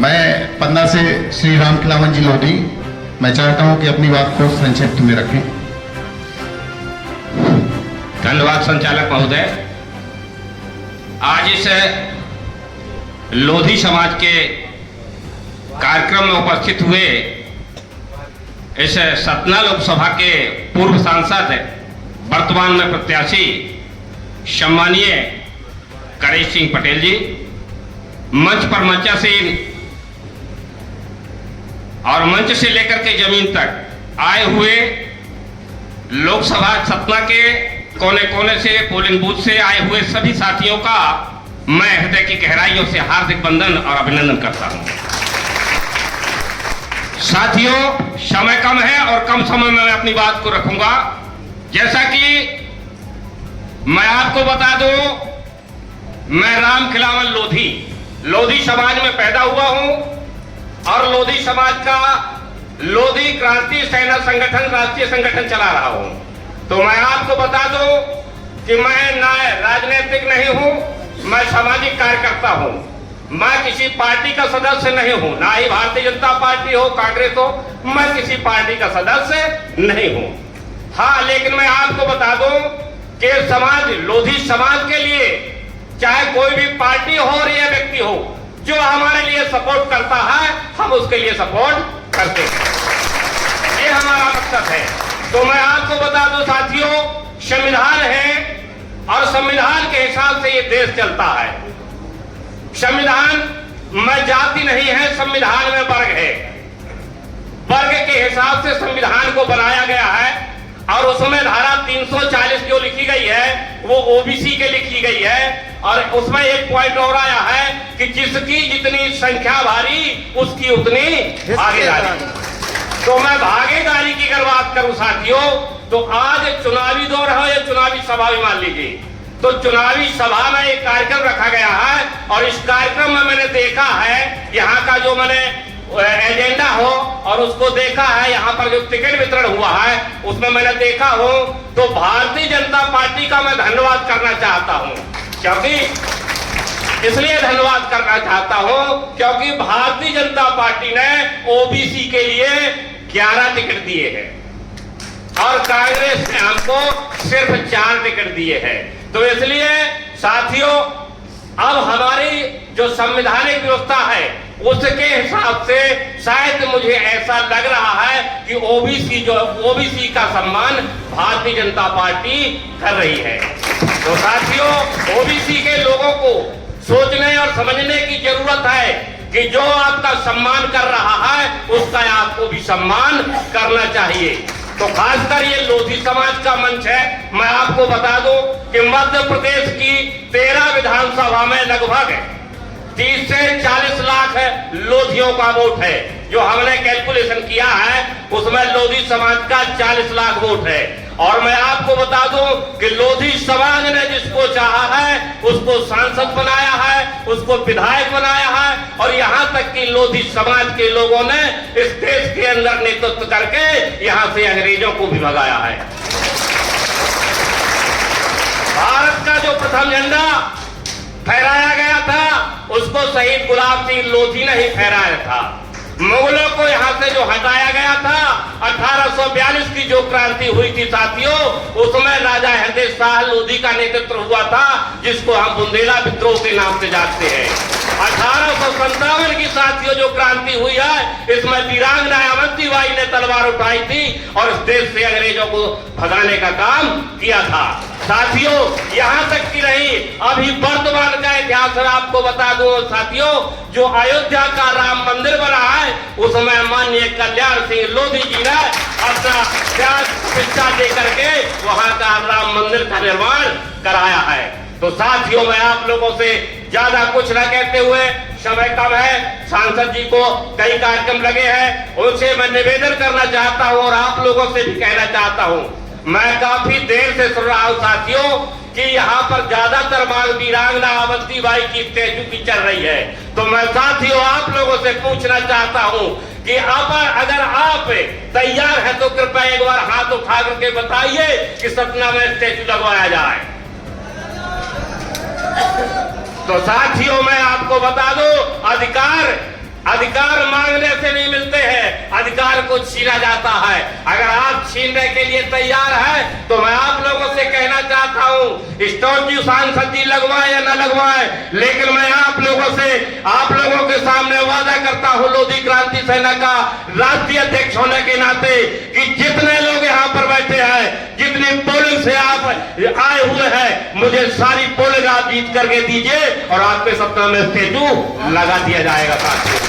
मैं पन्ना से श्री राम खिलावन जी लोधी, मैं चाहता हूं कि अपनी बात को संक्षिप्त में रखें। धन्यवाद संचालक महोदय। आज इस लोधी समाज के कार्यक्रम में उपस्थित हुए इस सतना लोकसभा के पूर्व सांसद, वर्तमान में प्रत्याशी सम्मानीय करेश सिंह पटेल जी, मंच पर मंचासीन और मंच से लेकर के जमीन तक आए हुए लोकसभा सतना के कोने कोने से, पोलिंग बूथ से आए हुए सभी साथियों का मैं हृदय की गहराइयों से हार्दिक वंदन और अभिनंदन करता हूं। साथियों, समय कम है और कम समय में मैं अपनी बात को रखूंगा। जैसा कि मैं आपको बता दूं, मैं राम खिलावन लोधी समाज में पैदा हुआ हूं और लोधी समाज का लोधी क्रांति सेना संगठन, राष्ट्रीय संगठन चला रहा हूं। तो मैं आपको बता दूं कि मैं ना राजनीतिक नहीं हूं, मैं सामाजिक कार्यकर्ता हूं। मैं किसी पार्टी का सदस्य नहीं हूं, ना ही भारतीय जनता पार्टी हो, कांग्रेस हो, मैं किसी पार्टी का सदस्य नहीं हूं। हाँ, लेकिन मैं आपको बता दूं कि समाज, लोधी समाज के लिए चाहे कोई भी पार्टी हो और या व्यक्ति हो, जो हमारे लिए सपोर्ट करता है, हम उसके लिए सपोर्ट करते हैं। ये हमारा मकसद है। तो मैं आपको बता दूं साथियों, संविधान है और संविधान के हिसाब से ये देश चलता है। संविधान में जाति नहीं है, संविधान में वर्ग है। वर्ग के हिसाब से संविधान को बनाया गया है और उसमें धारा 340 जो लिखी गई है वो ओबीसी के लिखी गई है। और उसमें एक पॉइंट और आया है कि जिसकी जितनी संख्या भारी उसकी उतनी भागीदारी। तो मैं भागीदारी की अगर बात करूं साथियों, तो आज चुनावी दौर है या चुनावी सभा भी मान लीजिए, तो चुनावी सभा में एक कार्यक्रम रखा गया है और इस कार्यक्रम में मैंने देखा है, यहाँ का जो मैंने एजेंडा हो और उसको देखा है, यहाँ पर जो टिकट वितरण हुआ है उसमें मैंने देखा हो, तो भारतीय जनता पार्टी का मैं धन्यवाद करना चाहता हूँ। क्योंकि इसलिए धन्यवाद करना चाहता हूं क्योंकि भारतीय जनता पार्टी ने ओबीसी के लिए 11 टिकट दिए हैं और कांग्रेस ने हमको सिर्फ 4 टिकट दिए हैं। तो इसलिए साथियों, अब हमारी जो संवैधानिक व्यवस्था है उसके हिसाब से शायद मुझे ऐसा लग रहा है कि ओबीसी का सम्मान भारतीय जनता पार्टी कर रही है। तो साथियों, ओबीसी के लोगों को सोचने और समझने की जरूरत है कि जो आपका सम्मान कर रहा है उसका आपको भी सम्मान करना चाहिए। तो खासकर ये लोधी समाज का मंच है। मैं आपको बता दूं कि मध्य प्रदेश की 13 विधानसभा में लगभग 30 से 40 लाख लोधियों का वोट है। जो हमने कैलकुलेशन किया है उसमें लोधी समाज का 40 लाख वोट है। और मैं आपको बता दूं कि लोधी समाज ने जिसको चाहा है उसको सांसद बनाया है, उसको विधायक बनाया है और यहाँ तक कि लोधी समाज के लोगों ने इस देश के अंदर नेतृत्व करके यहाँ से अंग्रेजों को भी भगाया है। भारत का जो प्रथम झंडा फहराया गया था उसको शहीद गुलाब सिंह लोधी ने ही फहराया था। मुगलों को यहाँ से जो हटाया गया था, 1842 की जो क्रांति हुई थी साथियों, उसमें राजा हृदय शाह लोधी का नेतृत्व हुआ था, जिसको हम बुंदेला विद्रोह के नाम से जानते हैं। 1857 की साथियों जो क्रांति हुई है, इसमें वीरांगना अवंतीबाई ने तलवार उठाई थी और इस देश से अंग्रेजों को भगाने का काम किया था। साथियों, यहाँ तक की रही, अभी वर्तमान का इतिहास आपको बता दूं साथियों, जो अयोध्या का राम मंदिर बना है उसमें माननीय कल्याण सिंह लोधी जी ने अपना त्याग प्रतिष्ठा दे करके वहां का राम मंदिर का निर्माण कराया है। तो साथियों, मैं आप लोगों से ज्यादा कुछ न कहते हुए, समय कम है, सांसद जी को कई कार्यक्रम लगे हैं, उनसे मैं निवेदन करना चाहता हूं और आप लोगों से भी कहना चाहता हूं। मैं काफी देर से सुन रहा हूं साथियों कि यहाँ पर ज्यादातर मांग वीरांगना अवंतीबाई की स्टैचू की चल रही है। तो मैं साथियों आप लोगों से पूछना चाहता हूं कि अगर आप तैयार हैं तो कृपया एक बार हाथ उठा करके बताइए कि सतना में स्टैचू लगवाया जाए। तो साथियों, मैं आपको बता दूं, अधिकार अधिकार मांगने से नहीं मिलते हैं, अधिकार को छीना जाता है। अगर आप छीनने के लिए तैयार हैं तो मैं आप लोगों से कहना चाहता हूं, स्टैच्यू सांसद जी लगवाए या न लगवाए, लेकिन मैं आप लोगों के सामने वादा करता हूं लोधी क्रांति सेना का राष्ट्रीय अध्यक्ष होने के नाते कि जितने लोग यहाँ पर बैठे हैं, जितनी पोलिंग से आप आए हुए हैं, मुझे सारी पोलिंग आप जीत करके दीजिए और आपके सपना में स्टैच्यू लगा दिया जाएगा साथियों,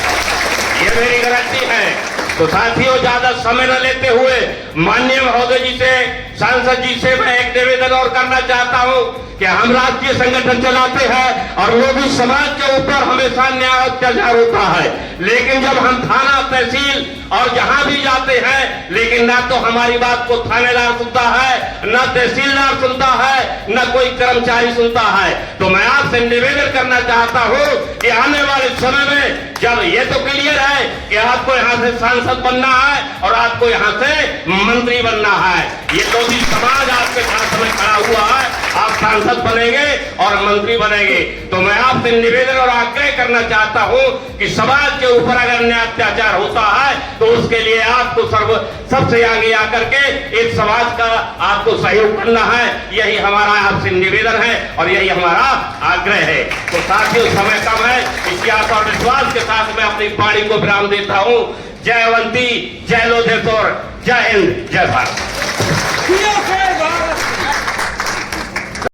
ये मेरी गारंटी है। तो साथियों, ज्यादा समय न लेते हुए माननीय महोदय जी से, सांसद जी से मैं एक निवेदन और करना चाहता हूं कि हम राष्ट्रीय संगठन चलाते हैं और लोधी समाज के ऊपर हमेशा न्याय अत्याचार होता है, लेकिन जब हम थाना, तहसील और जहां भी जाते हैं, लेकिन ना तो हमारी बात को थानेदार सुनता है, ना तहसीलदार सुनता है, ना कोई कर्मचारी सुनता है। तो मैं आपसे निवेदन करना चाहता हूं कि आने वाले समय में जब ये तो क्लियर है कि आपको यहां से सांसद बनना है और आपको यहां से मंत्री बनना है, ये लोधी समाज आपके साथ में खड़ा हुआ है, आप सांसद बनेंगे और मंत्री बनेंगे। तो मैं आपसे निवेदन और आग्रह करना चाहता हूं कि समाज के ऊपर अगर अन्याय अत्याचार होता है तो उसके लिए आपको सबसे आगे आकर के इस समाज का आपको सहयोग करना है, यही हमारा आपसे निवेदन है और यही हमारा आग्रह है। तो साथियों, समय कम है, इसी आशा और विश्वास के साथ मैं अपनी वाणी को विराम देता हूं। जय अवंती, जय लोधेश्वर, जय हिंद, जय भारत।